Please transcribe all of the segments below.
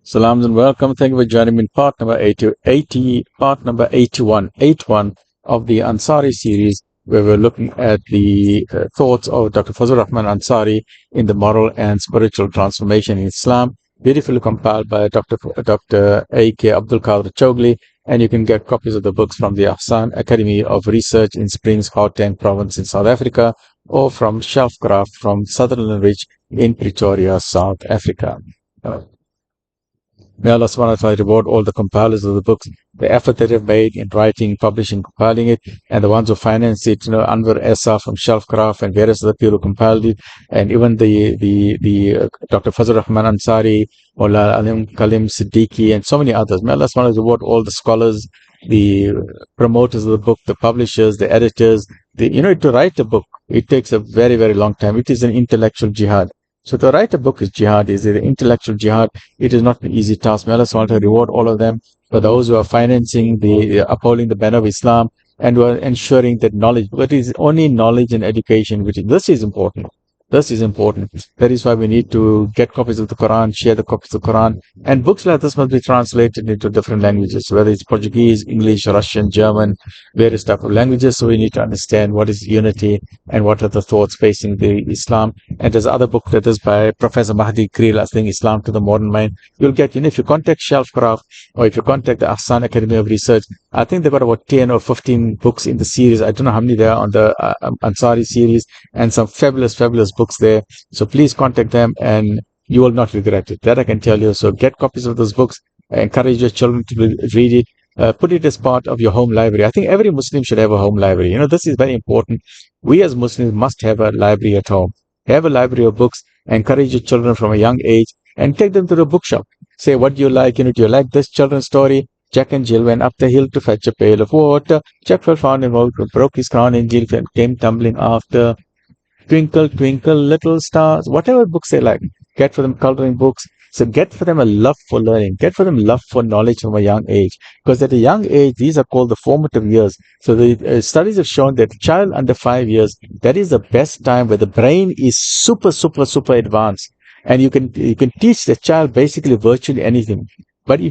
Salams and welcome. Thank you for joining me in part number 80, part number 81 of the Ansari series, where we're looking at the thoughts of Dr. Fazlur Rahman Ansari in the moral and spiritual transformation in Islam, beautifully compiled by Dr. A.K. Abdul Qadir Chogli, and you can get copies of the books from the Ahsan Academy of Research in Springs, Gauteng province in South Africa, or from Shelfcraft from Sutherland Ridge in Pretoria, South Africa. May Allah subhanahu wa ta'ala reward all the compilers of the books, the effort that they've made in writing, publishing, compiling it, and the ones who financed it, Anwar Essa from Shelfcraft and various other people who compiled it, and even the Dr. Fazlur Rahman Ansari, Mullah Alim Kalim Siddiqui, and so many others. May Allah subhanahu wa ta'ala reward all the scholars, the promoters of the book, the publishers, the editors. To write a book, it takes a very, very long time. It is an intellectual jihad. So to write a book is jihad, is the intellectual jihad. It is not an easy task. May Allah subhanahu wa ta'ala reward all of them, for those who are financing upholding the banner of Islam and who are ensuring that knowledge, but it is only knowledge and education, this is important. This is important. That is why we need to get copies of the Quran, share the copies of the Quran, and books like this must be translated into different languages, whether it's Portuguese, English, Russian, German, various type of languages. So we need to understand what is unity and what are the thoughts facing the Islam. And there's other book that is by Professor Mahdi Creel, I think, Islam to the Modern Mind. You'll get, if you contact Shelfcraft or if you contact the Ahsan Academy of Research, I think they've got about 10 or 15 books in the series. I don't know how many there are on the Ansari series, and some fabulous books there. So please contact them and you will not regret it. That I can tell you. So get copies of those books. Encourage your children to read it. Put it as part of your home library. I think every Muslim should have a home library. This is very important. We as Muslims must have a library at home. Have a library of books. Encourage your children from a young age and take them to the bookshop. Say, what do you like? Do you like this children's story? Jack and Jill went up the hill to fetch a pail of water. Jack fell found and broke his crown, and Jill came tumbling after. Twinkle, twinkle, little stars. Whatever books they like. Get for them coloring books. So get for them a love for learning. Get for them love for knowledge from a young age. Because at a young age, these are called the formative years. So the studies have shown that a child under 5 years, that is the best time where the brain is super advanced. And you can teach the child basically virtually anything. But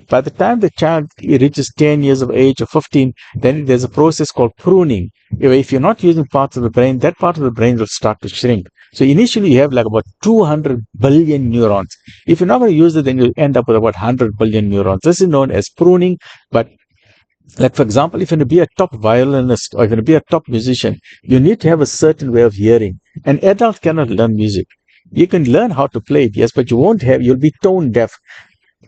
by the time the child reaches 10 years of age or 15, then there's a process called pruning. If you're not using parts of the brain, that part of the brain will start to shrink. So initially you have like about 200 billion neurons. If you're not going to use it, then you'll end up with about 100 billion neurons. This is known as pruning. But like, for example, if you're going to be a top violinist or if you're going to be a top musician, you need to have a certain way of hearing. An adult cannot learn music. You can learn how to play it, yes, but you'll be tone deaf.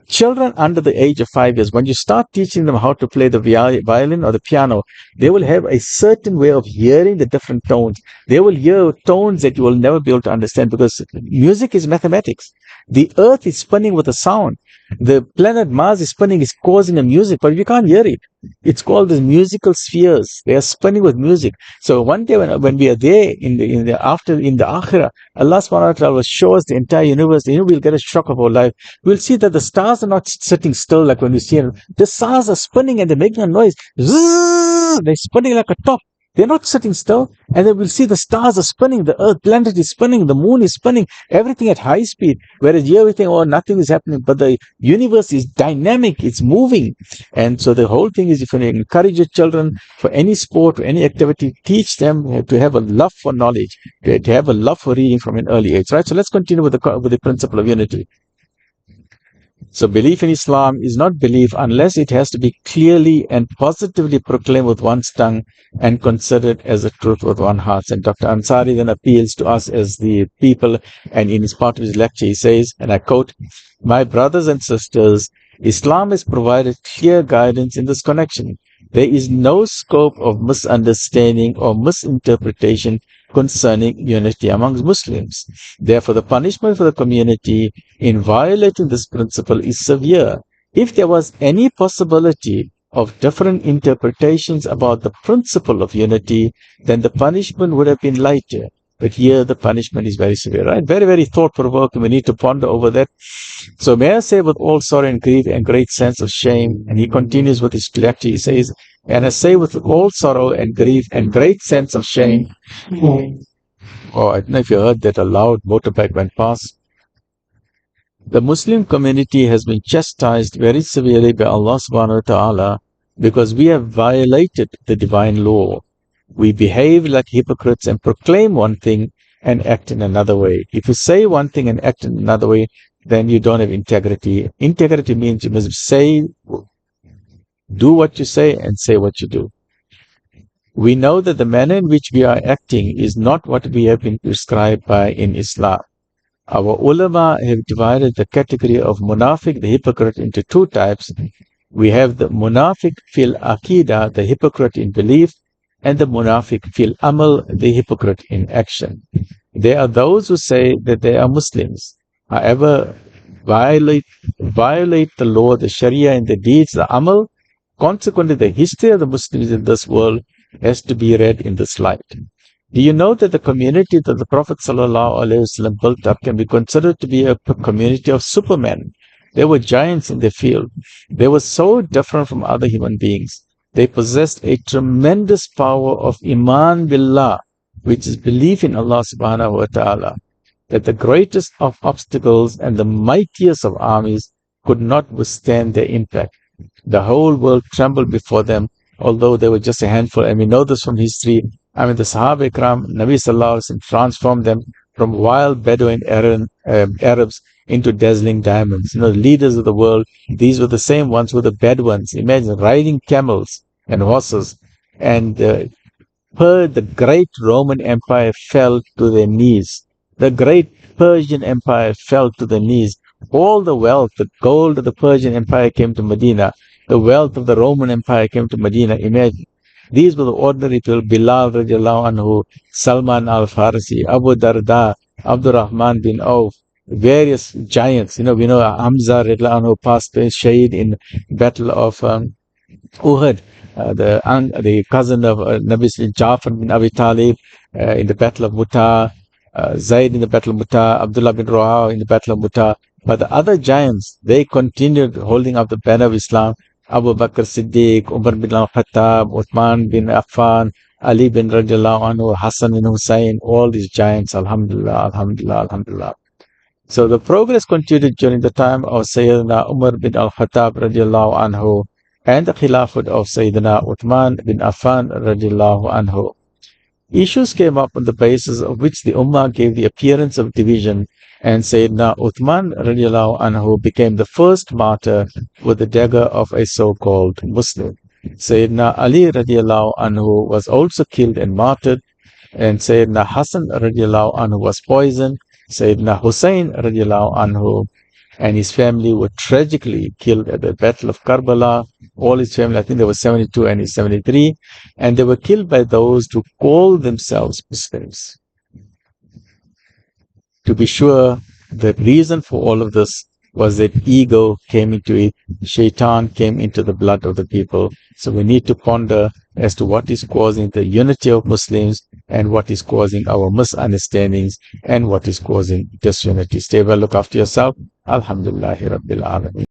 Children under the age of 5 years, when you start teaching them how to play the violin or the piano, they will have a certain way of hearing the different tones. They will hear tones that you will never be able to understand, because music is mathematics. The earth is spinning with a sound. The planet Mars is spinning, is causing a music, but you can't hear it. It's called the musical spheres. They are spinning with music. So one day when we are there in the Akhirah, Allah subhanahu wa ta'ala will show us the entire universe. We'll get a shock of our life. We'll see that the stars are not sitting still like when we see them. The stars are spinning and they're making a noise. Zzz, they're spinning like a top. They're not sitting still. And then we'll see the stars are spinning, the earth planet is spinning, the moon is spinning, everything at high speed. Whereas here we think, oh, nothing is happening. But the universe is dynamic, it's moving. And so the whole thing is, if you encourage your children for any sport or any activity, teach them to have a love for knowledge, to have a love for reading from an early age. Right? So let's continue with the principle of unity. So belief in Islam is not belief unless it has to be clearly and positively proclaimed with one's tongue and considered as a truth with one's heart. And Dr. Ansari then appeals to us as the people, and in his part of his lecture he says, and I quote, "My brothers and sisters, Islam has provided clear guidance in this connection. There is no scope of misunderstanding or misinterpretation concerning unity amongst Muslims. Therefore, the punishment for the community in violating this principle is severe. If there was any possibility of different interpretations about the principle of unity, then the punishment would have been lighter. But here the punishment is very severe." Right? Very, very thought-provoking. We need to ponder over that. So may I say, with all sorrow and grief and great sense of shame, and he continues with his lecture, he says, and I say with all sorrow and grief and great sense of shame. Oh, I don't know if you heard that, a loud motorbike went past. The Muslim community has been chastised very severely by Allah subhanahu wa ta'ala because we have violated the divine law. We behave like hypocrites and proclaim one thing and act in another way. If you say one thing and act in another way, then you don't have integrity. Integrity means you must do what you say and say what you do. We know that the manner in which we are acting is not what we have been prescribed by in Islam. Our ulama have divided the category of munafiq, the hypocrite, into two types. We have the munafiq fil aqidah, the hypocrite in belief, and the munafiq fil amal, the hypocrite in action. There are those who say that they are Muslims, however, violate the law, the Sharia, in the deeds, the amal. Consequently, the history of the Muslims in this world has to be read in this light. Do you know that the community that the Prophet ﷺ built up can be considered to be a community of supermen? They were giants in their field. They were so different from other human beings. They possessed a tremendous power of Iman Billah, which is belief in Allah subhanahu wa ta'ala, that the greatest of obstacles and the mightiest of armies could not withstand their impact. The whole world trembled before them, although they were just a handful. And we know this from history. I mean, the Sahaba Ikram, Nabi Sallallahu Alaihi Wasallam transformed them from wild Bedouin Arabs into dazzling diamonds. You know, the leaders of the world, these were the same ones who were the Bedouins. Imagine riding camels and horses. And the great Roman Empire fell to their knees. The great Persian Empire fell to their knees. All the wealth, the gold of the Persian Empire came to Medina. The wealth of the Roman Empire came to Medina. Imagine. These were the ordinary people. Bilal radiallahu anhu, Salman al-Farsi, Abu Darda, Abdurrahman bin Auf, various giants. You know, we know Hamza radiallahu anhu passed away, Shaheed in battle of Uhud. The cousin of Nabi Ja'far bin Abi Talib in the battle of Muta, Zayd in the battle of Muta, Abdullah bin Rawaha in the battle of Muta. But the other giants, they continued holding up the banner of Islam. Abu Bakr Siddiq, Umar bin al-Khattab, Uthman bin Affan, Ali bin radiallahu anhu, Hassan bin Hussein, all these giants, alhamdulillah, alhamdulillah, alhamdulillah. So the progress continued during the time of Sayyidina Umar bin al-Khattab radiallahu anhu and the Khilafat of Sayyidina Uthman bin Affan radiallahu anhu. Issues came up on the basis of which the Ummah gave the appearance of division, and Sayyidina Uthman radiallahu anhu became the first martyr with the dagger of a so-called Muslim. Sayyidina Ali radiallahu anhu was also killed and martyred, and Sayyidina Hassan radiallahu anhu was poisoned. Sayyidina Hussein radiallahu anhu and his family were tragically killed at the Battle of Karbala. All his family, I think there were 72 and he's 73, and they were killed by those who called themselves Muslims. To be sure, the reason for all of this was that ego came into it, shaitan came into the blood of the people. So we need to ponder as to what is causing the unity of Muslims and what is causing our misunderstandings and what is causing disunity. Stay well, look after yourself. Alhamdulillahi Rabbil Alameen.